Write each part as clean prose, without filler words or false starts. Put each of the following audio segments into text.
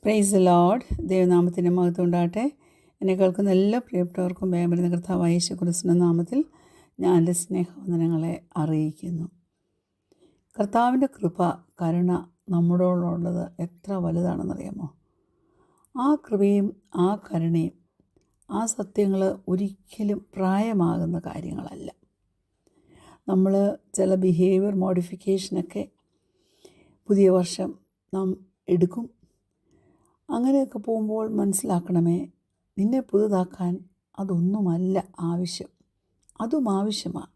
Price the Lord. ദൈവനാമത്തിൻ്റെ മഹത്വം ഉണ്ടാകട്ടെ. എന്നെ കേൾക്കുന്ന എല്ലാ പ്രിയപ്പെട്ടവർക്കും വേമരുന്ന കർത്താവായ യേശു ക്രിസ്തുവിന്റെ നാമത്തിൽ ഞാൻ എൻ്റെ സ്നേഹവന്ദനങ്ങളെ അറിയിക്കുന്നു. കർത്താവിൻ്റെ കൃപ, കരുണ നമ്മളോടുള്ളത് എത്ര വലുതാണെന്നറിയാമോ? ആ കൃപയും ആ കരുണയും ആ സത്യങ്ങൾ ഒരിക്കലും പ്രായമാകുന്ന കാര്യങ്ങളല്ല. നമ്മൾ ചില ബിഹേവിയർ മോഡിഫിക്കേഷനൊക്കെ പുതിയ വർഷം നാം എടുക്കും. അങ്ങനെയൊക്കെ പോകുമ്പോൾ മനസ്സിലാക്കണമേ, നിന്നെ പുതുതാക്കാൻ അതൊന്നുമല്ല ആവശ്യം. അതും ആവശ്യമാണ്,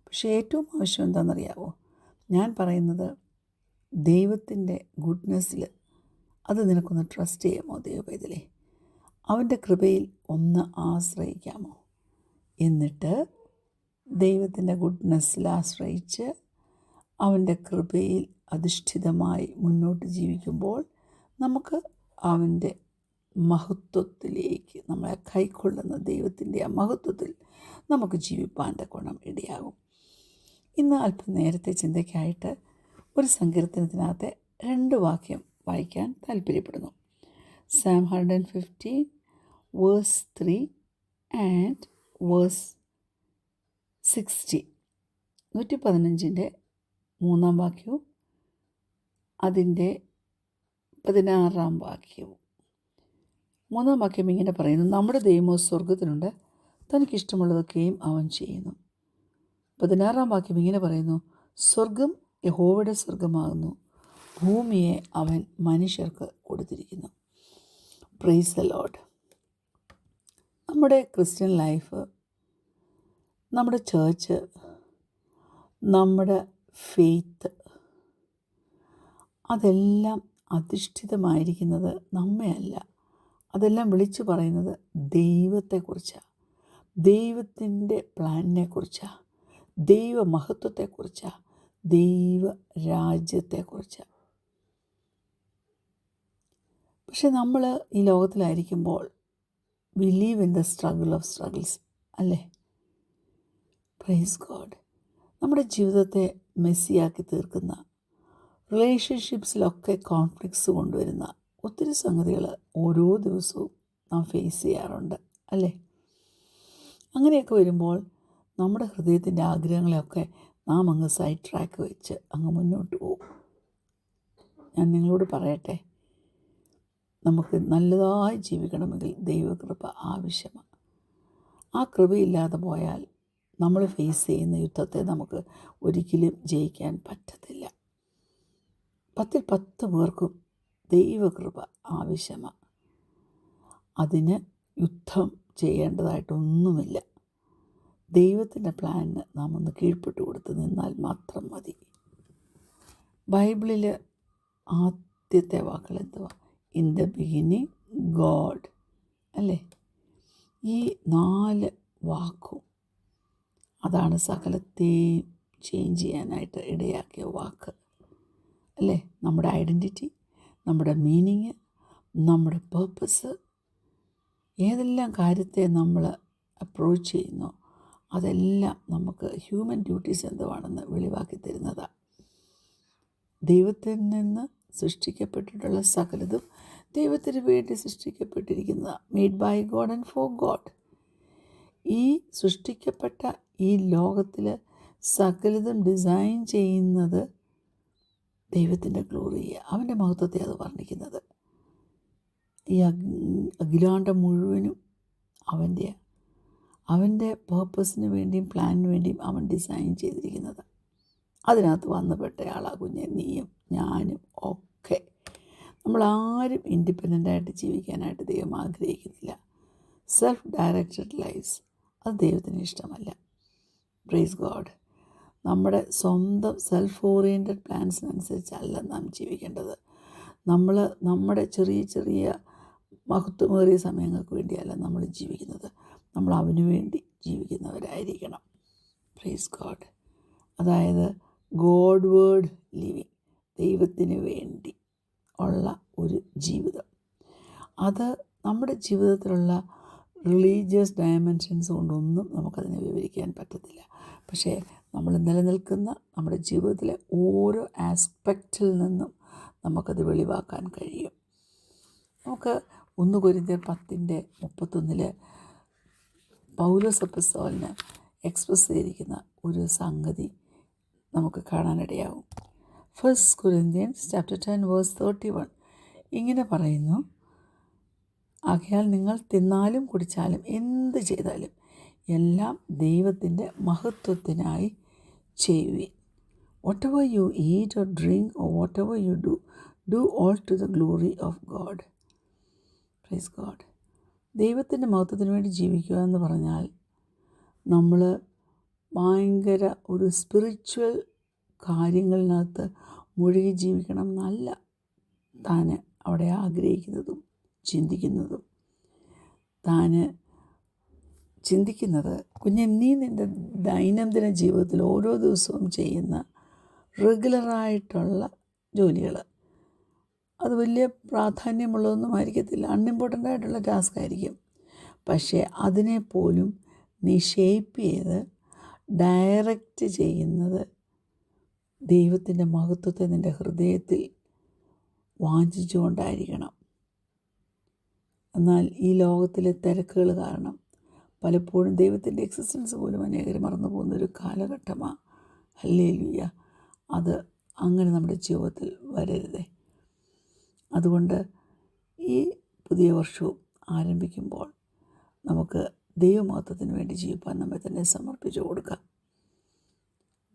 പക്ഷേ ഏറ്റവും ആവശ്യം എന്താണെന്നറിയാവോ? ഞാൻ പറയുന്നത് ദൈവത്തിൻ്റെ ഗുഡ്നെസ്സിൽ അത് നിനക്കൊന്ന് ട്രസ്റ്റ് ചെയ്യാമോ? ദൈവപൈതലേ, അവൻ്റെ കൃപയിൽ ഒന്ന് ആശ്രയിക്കാമോ? എന്നിട്ട് ദൈവത്തിൻ്റെ ഗുഡ്നെസ്സിൽ ആശ്രയിച്ച് അവൻ്റെ കൃപയിൽ അധിഷ്ഠിതമായി മുന്നോട്ട് ജീവിക്കുമ്പോൾ നമുക്ക് അവൻ്റെ മഹത്വത്തിലേക്ക്, നമ്മളെ കൈക്കൊള്ളുന്ന ദൈവത്തിൻ്റെ ആ മഹത്വത്തിൽ നമുക്ക് ജീവിപ്പാൻ്റെ ഗുണം ഇടയാകും. ഇന്ന് അല്പം നേരത്തെ ചിന്തയ്ക്കായിട്ട് ഒരു സങ്കീർത്തനത്തിനകത്തെ 2 വാക്യം വായിക്കാൻ താല്പര്യപ്പെടുന്നു. Psalm 115 verse 3 and verse 60. 115 3 വാക്യവും അതിൻ്റെ 16 വാക്യവും. 3 വാക്യം ഇങ്ങനെ പറയുന്നു: നമ്മുടെ ദൈവമോ സ്വർഗത്തിലുണ്ട്, തനിക്കിഷ്ടമുള്ളതൊക്കെയും അവൻ ചെയ്യുന്നു. 16 വാക്യം ഇങ്ങനെ പറയുന്നു: സ്വർഗം യഹോവയുടെ സ്വർഗമാകുന്നു, ഭൂമിയെ അവൻ മനുഷ്യർക്ക് കൊടുത്തിരിക്കുന്നു. Price the Lord. നമ്മുടെ ക്രിസ്ത്യൻ ലൈഫ്, നമ്മുടെ ചേർച്ച്, നമ്മുടെ ഫെയ്ത്ത്, അതെല്ലാം അധിഷ്ഠിതമായിരിക്കുന്നത് നമ്മയല്ല. അതെല്ലാം വിളിച്ചു പറയുന്നത് ദൈവത്തെക്കുറിച്ചാണ്, ദൈവത്തിൻ്റെ പ്ലാനിനെക്കുറിച്ചാണ്, ദൈവമഹത്വത്തെക്കുറിച്ചാണ്, ദൈവരാജ്യത്തെക്കുറിച്ചാണ്. പക്ഷെ നമ്മൾ ഈ ലോകത്തിലായിരിക്കുമ്പോൾ we live in the struggle of struggles, അല്ലേ? Praise God. നമ്മുടെ ജീവിതത്തെ മെസ്സിയാക്കി തീർക്കുന്ന, റിലേഷൻഷിപ്സിലൊക്കെ കോൺഫ്ലിക്ട്സ് കൊണ്ടുവരുന്ന ഒത്തിരി സംഗതികൾ ഓരോ ദിവസവും നാം ഫേസ് ചെയ്യാറുണ്ട്, അല്ലേ? അങ്ങനെയൊക്കെ വരുമ്പോൾ നമ്മുടെ ഹൃദയത്തിൻ്റെ ആഗ്രഹങ്ങളെയൊക്കെ നാം അങ്ങ് സൈഡ് ട്രാക്ക് വെച്ച് അങ്ങ് മുന്നോട്ട് പോകും. ഞാൻ നിങ്ങളോട് പറയട്ടെ, നമുക്ക് നല്ലതായി ജീവിക്കണമെങ്കിൽ ദൈവകൃപ ആവശ്യമാണ്. ആ കൃപയില്ലാതെ പോയാൽ നമ്മൾ ഫേസ് ചെയ്യുന്ന യുദ്ധത്തെ നമുക്ക് ഒരിക്കലും ജയിക്കാൻ പറ്റത്തില്ല. 10 പേർക്കും ദൈവകൃപ ആവശ്യമാണ്. അതിന് യുദ്ധം ചെയ്യേണ്ടതായിട്ടൊന്നുമില്ല. ദൈവത്തിൻ്റെ പ്ലാനിന് നാം ഒന്ന് കീഴ്പ്പെട്ട് കൊടുത്ത് നിന്നാൽ മാത്രം മതി. ബൈബിളിൽ ആദ്യത്തെ വാക്കുകൾ എന്തുവാ? ഇൻ ദ ബിഗിനിങ് ഗോഡ്, അല്ലേ? ഈ 4 വാക്കും അതാണ് സകലത്തെയും ചേഞ്ച് ചെയ്യാനായിട്ട് ഇടയാക്കിയ വാക്ക്, അല്ലേ? നമ്മുടെ ഐഡൻറ്റിറ്റി, നമ്മുടെ മീനിങ്, നമ്മുടെ പേർപ്പസ്, ഏതെല്ലാം കാര്യത്തെ നമ്മൾ അപ്രോച്ച് ചെയ്യുന്നോ അതെല്ലാം നമുക്ക് ഹ്യൂമൻ ഡ്യൂട്ടീസ് എന്തുവാണെന്ന് വെളിവാക്കി തരുന്നതാണ്. ദൈവത്തിൽ നിന്ന് സൃഷ്ടിക്കപ്പെട്ടിട്ടുള്ള സകലതും ദൈവത്തിന് വേണ്ടി സൃഷ്ടിക്കപ്പെട്ടിരിക്കുന്നതാണ്. Made by God and for God. ഈ സൃഷ്ടിക്കപ്പെട്ട ഈ ലോകത്തിൽ സകലതും ഡിസൈൻ ചെയ്യുന്നത് ദൈവത്തിൻ്റെ ഗ്ലോറിയെ, അവൻ്റെ മഹത്വത്തെ അത് വർണ്ണിക്കുന്നത്. ഈ അഖിലാണ്ടം മുഴുവനും അവൻ്റെ പേർപ്പസിന് വേണ്ടിയും പ്ലാനിന് വേണ്ടിയും അവൻ ഡിസൈൻ ചെയ്തിരിക്കുന്നത്. അതിനകത്ത് വന്നുപെട്ട ആളാകുഞ്ഞെ നീയും ഞാനും ഒക്കെ. നമ്മളാരും ഇൻഡിപെൻഡൻ്റായിട്ട് ജീവിക്കാനായിട്ട് ദൈവം ആഗ്രഹിക്കുന്നില്ല. സെൽഫ് ഡയറക്റ്റഡ് ലൈഫ്സ് അത് ദൈവത്തിന് ഇഷ്ടമല്ല. Price God. നമ്മുടെ സ്വന്തം സെൽഫ് ഓറിയൻറ്റഡ് പ്ലാൻസിനനുസരിച്ചല്ല നാം ജീവിക്കേണ്ടത്. നമ്മൾ നമ്മുടെ ചെറിയ ചെറിയ മഹത്വമേറിയ സമയങ്ങൾക്ക് വേണ്ടിയല്ല നമ്മൾ ജീവിക്കുന്നത്. നമ്മൾ അവന് വേണ്ടി ജീവിക്കുന്നവരായിരിക്കണം. Praise God. അതായത് ഗോഡ് വേർഡ് ലിവിങ്, ദൈവത്തിന് വേണ്ടി ഉള്ള ഒരു ജീവിതം. അത് നമ്മുടെ ജീവിതത്തിലുള്ള റിലീജിയസ് ഡയമെൻഷൻസ് കൊണ്ടൊന്നും നമുക്കതിനെ വിവരിക്കാൻ പറ്റത്തില്ല. പക്ഷേ നമ്മൾ നിലനിൽക്കുന്ന നമ്മുടെ ജീവിതത്തിലെ ഓരോ ആസ്പെക്റ്റിൽ നിന്നും നമുക്കത് വെളിവാക്കാൻ കഴിയും. നമുക്ക് 1 കൊരിന്ത്യർ 10:31 പൗലോസ് അപ്പോസ്തലൻ എക്സ്പ്രസ് ചെയ്തിരിക്കുന്ന ഒരു സംഗതി നമുക്ക് കാണാനിടയാവും. 1 Corinthians chapter 10 verse 31 ഇങ്ങനെ പറയുന്നു, ആകയാൽ നിങ്ങൾ തിന്നാലും കുടിച്ചാലും എന്ത് ചെയ്താലും എല്ലാം ദൈവത്തിൻ്റെ മഹത്വത്തിനായി ചെയ്യുവിൻ. Whatever you eat or drink or whatever you do, do all to the glory of God. Praise God. ദൈവത്തിൻ്റെ മഹത്വത്തിന് വേണ്ടി ജീവിക്കുക എന്ന് പറഞ്ഞാൽ നമ്മൾ ഭയങ്കര ഒരു സ്പിരിച്വൽ കാര്യങ്ങളിനകത്ത് മുഴുകി ജീവിക്കണം എന്നല്ല താൻ അവിടെ ആഗ്രഹിക്കുന്നതും ചിന്തിക്കുന്നതും. താൻ ചിന്തിക്കുന്നത്, കുഞ്ഞെ, നീ നിൻ്റെ ദൈനംദിന ജീവിതത്തിൽ ഓരോ ദിവസവും ചെയ്യുന്ന റെഗുലറായിട്ടുള്ള ജോലികൾ, അത് വലിയ പ്രാധാന്യമുള്ളതൊന്നും ആയിരിക്കത്തില്ല, അൺഇമ്പോർട്ടൻ്റ് ആയിട്ടുള്ള ടാസ്ക് ആയിരിക്കും. പക്ഷേ അതിനെപ്പോലും നീ ഷേപ്പ് ചെയ്ത് ഡയറക്റ്റ് ചെയ്യുന്നത് ദൈവത്തിൻ്റെ മഹത്വത്തെ നിൻ്റെ ഹൃദയത്തിൽ വാഞ്ചിച്ചുകൊണ്ടായിരിക്കണം. എന്നാൽ ഈ ലോകത്തിലെ തിരക്കുകൾ കാരണം പലപ്പോഴും ദൈവത്തിൻ്റെ എക്സിസ്റ്റൻസ് പോലും അനേകർ മറന്നു പോകുന്നൊരു കാലഘട്ടമാണ്. ഹല്ലേലൂയ. അത് അങ്ങനെ നമ്മുടെ ജീവിതത്തിൽ വരരുതേ. അതുകൊണ്ട് ഈ പുതിയ വർഷവും ആരംഭിക്കുമ്പോൾ നമുക്ക് ദൈവമഹത്വത്തിന് വേണ്ടി ജീവിക്കാൻ നമ്മെ തന്നെ സമർപ്പിച്ചു കൊടുക്കാം.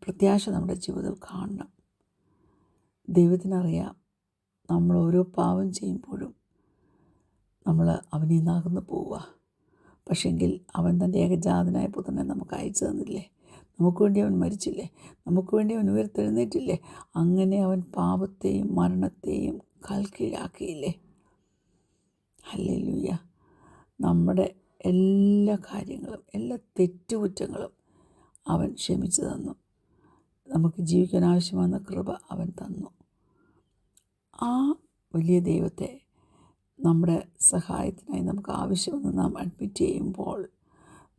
പ്രത്യാശ നമ്മുടെ ജീവിതത്തിൽ കാണണം. ദൈവത്തിനറിയാം നമ്മൾ ഓരോ പാവം ചെയ്യുമ്പോഴും നമ്മൾ അവനിൽ നിന്ന് അകന്നു പോവുക. പക്ഷെങ്കിൽ അവൻ തൻ്റെ ഏകജാതനായ പുത്രനെ നമുക്ക് അയച്ചു തന്നില്ലേ? നമുക്ക് വേണ്ടി അവൻ മരിച്ചില്ലേ? നമുക്ക് വേണ്ടി അവൻ ഉയർത്തെഴുന്നേറ്റില്ലേ? അങ്ങനെ അവൻ പാപത്തെയും മരണത്തെയും കൽക്കീഴാക്കിയില്ലേ? ഹല്ലേലൂയ. നമ്മുടെ എല്ലാ കാര്യങ്ങളും, എല്ലാ തെറ്റുകുറ്റങ്ങളും അവൻ ക്ഷമിച്ചു തന്നു. നമുക്ക് ജീവിക്കാൻ ആവശ്യമായ കൃപ അവൻ തന്നു. ആ വലിയ ദൈവത്തെ നമ്മുടെ സഹായത്തിനായി നമുക്ക് ആവശ്യമെന്ന് നാം അഡ്മിറ്റ് ചെയ്യുമ്പോൾ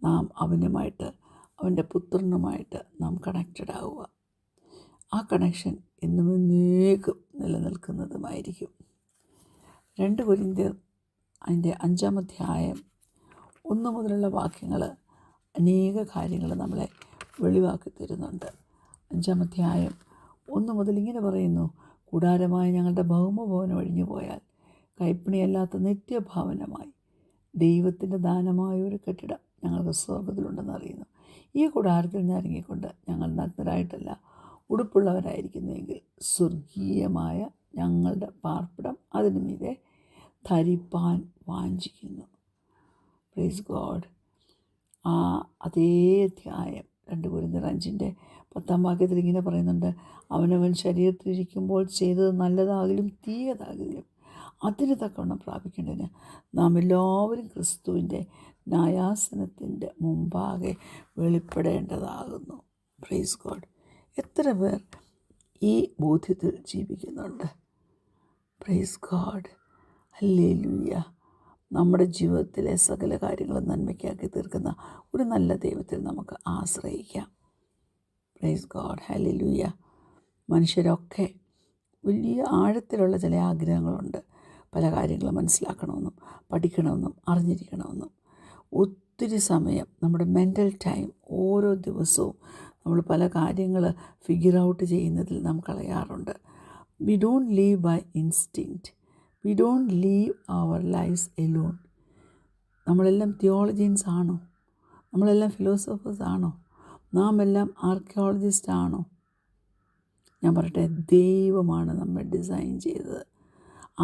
നാം അവനുമായിട്ട്, അവൻ്റെ പുത്രനുമായിട്ട് നാം കണക്റ്റഡ് ആവുക. ആ കണക്ഷൻ എന്നും എന്നേക്കും നിലനിൽക്കുന്നതുമായിരിക്കും. 2 കൊരിന്ത്യർ അതിൻ്റെ 5-ാം അധ്യായം 1 മുതലുള്ള വാക്യങ്ങൾ അനേക കാര്യങ്ങൾ നമ്മളെ വെളിവാക്കി തരുന്നുണ്ട്. 5-ാം അധ്യായം 1 മുതൽ ഇങ്ങനെ പറയുന്നു, കൂടാരമായ ഞങ്ങളുടെ ഭൗമഭവനം ഒഴിഞ്ഞു പോയാൽ കൈപ്പണിയല്ലാത്ത നിത്യഭവനമായി ദൈവത്തിൻ്റെ ദാനമായ ഒരു കെട്ടിടം ഞങ്ങൾക്ക് സ്വർഗത്തിലുണ്ടെന്ന് അറിയുന്നു. ഈ കൂടാരത്തിൽ ഞരങ്ങിക്കൊണ്ട് ഞങ്ങൾ നഗ്നരായിട്ടല്ല ഉടുപ്പുള്ളവരായിരിക്കുന്നുവെങ്കിൽ സ്വർഗീയമായ ഞങ്ങളുടെ പാർപ്പിടം അതിനു മീതെ ധരിപ്പാൻ വാഞ്ചിക്കുന്നു. Praise God. അതേ അധ്യായം 2 കൊരിന്ത്യർ 5:10 വാക്യത്തിൽ ഇങ്ങനെ പറയുന്നുണ്ട്, അവനവൻ ശരീരത്തിലിരിക്കുമ്പോൾ ചെയ്തത് നല്ലതാകിലും തീയതാകിലും അതിന് തക്കവണ്ണം പ്രാപിക്കേണ്ടതിന് നാം എല്ലാവരും ക്രിസ്തുവിൻ്റെ ന്യായാസനത്തിൻ്റെ മുമ്പാകെ വെളിപ്പെടേണ്ടതാകുന്നു. Praise God. എത്ര പേർ ഈ ബോധ്യത്തിൽ ജീവിക്കുന്നുണ്ട്? Praise God. ഹല്ലേലൂയ. നമ്മുടെ ജീവിതത്തിലെ സകല കാര്യങ്ങളും നന്മയ്ക്കാക്കി തീർക്കുന്ന ഒരു നല്ല ദൈവത്തിൽ നമുക്ക് ആശ്രയിക്കാം. Praise God. ഹല്ലേലൂയ. മനുഷ്യരൊക്കെ വലിയ ആഴത്തിലുള്ള ചില ആഗ്രഹങ്ങളുണ്ട്. പല കാര്യങ്ങളും മനസ്സിലാക്കണമെന്നും പഠിക്കണമെന്നും അറിഞ്ഞിരിക്കണമെന്നും. ഒത്തിരി സമയം നമ്മുടെ മെൻ്റൽ ടൈം ഓരോ ദിവസവും നമ്മൾ പല കാര്യങ്ങൾ ഫിഗർ ഔട്ട് ചെയ്യുന്നതിൽ നാം കളയാറുണ്ട്. We don't live by instinct. We don't live our lives alone. നമ്മളെല്ലാം തിയോളജിയൻസ് ആണോ? നമ്മളെല്ലാം ഫിലോസഫേഴ്സ് ആണോ? നാം എല്ലാം ആർക്കിയോളജിസ്റ്റ് ആണോ? ഞാൻ പറയട്ടെ, ദൈവമാണ് നമ്മെ ഡിസൈൻ ചെയ്തത്.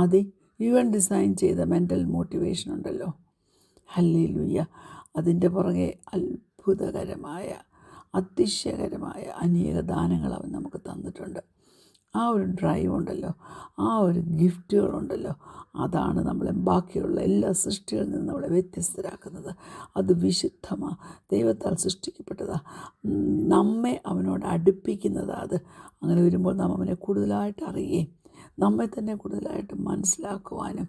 അത് ഇവൻ ഡിസൈൻ ചെയ്ത മെൻ്റൽ മോട്ടിവേഷൻ ഉണ്ടല്ലോ, ഹല്ലേലൂയ, അതിൻ്റെ പുറകെ അത്ഭുതകരമായ അതിശയകരമായ അനേക ദാനങ്ങൾ അവൻ നമുക്ക് തന്നിട്ടുണ്ട്. ആ ഒരു ഡ്രൈവ് ഉണ്ടല്ലോ, ആ ഒരു ഗിഫ്റ്റുകളുണ്ടല്ലോ, അതാണ് നമ്മളെ ബാക്കിയുള്ള എല്ലാ സൃഷ്ടികളിൽ നിന്ന് നമ്മളെ വ്യത്യസ്തരാക്കുന്നത്. അത് വിശുദ്ധമാണ്, ദൈവത്താൽ സൃഷ്ടിക്കപ്പെട്ടതാണ്, നമ്മെ അവനോട് അടുപ്പിക്കുന്നതാണ്. അത് അങ്ങനെ വരുമ്പോൾ നാം അവനെ കൂടുതലായിട്ട് അറിയുകയും നമ്മെ തന്നെ കൂടുതലായിട്ട് മനസ്സിലാക്കുവാനും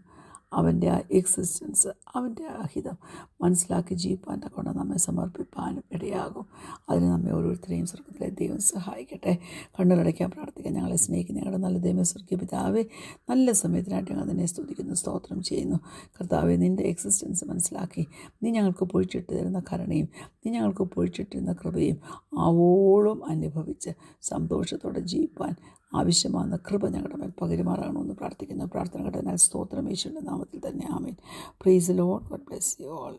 അവൻ്റെ ആ എക്സിസ്റ്റൻസ്, അവൻ്റെ ആ ഹിതം മനസ്സിലാക്കി ജീവിപ്പാൻ്റെ കൊണ്ട് നമ്മെ സമർപ്പിപ്പാനും ഇടയാകും. അതിന് നമ്മെ ഓരോരുത്തരെയും സ്വർഗ്ഗത്തിലെ ദൈവം സഹായിക്കട്ടെ. കണ്ണുകളടയ്ക്കാൻ പ്രാർത്ഥിക്കാം. ഞങ്ങളെ സ്നേഹിക്കുന്ന ഞങ്ങളുടെ നല്ല ദൈവമേ, സ്വർഗ്ഗീയ പിതാവേ, നല്ല സമയത്തിനായിട്ട് ഞങ്ങൾ നിന്നെ സ്തുതിക്കുന്നു, സ്തോത്രം ചെയ്യുന്നു. കർത്താവേ, നിൻ്റെ എക്സിസ്റ്റൻസ് മനസ്സിലാക്കി നീ ഞങ്ങൾക്ക് പൊഴിച്ചിട്ട് തരുന്ന കരുണയും നീ ഞങ്ങൾക്ക് പൊഴിച്ചിട്ടിരുന്ന കൃപയും ആവോളം അനുഭവിച്ച് സന്തോഷത്തോടെ ജീവിപ്പാൻ ആവശ്യമാകുന്ന കൃപ ഞങ്ങളുടെ മേൽ പകരുമാറാകണമെന്ന് പ്രാർത്ഥിക്കുന്നു. പ്രാർത്ഥന കേട്ടതിനാൽ സ്തോത്രം യേശുവിൻ്റെ നാമത്തിൽ തന്നെ. ആമേൻ. Praise the lord. God bless you all.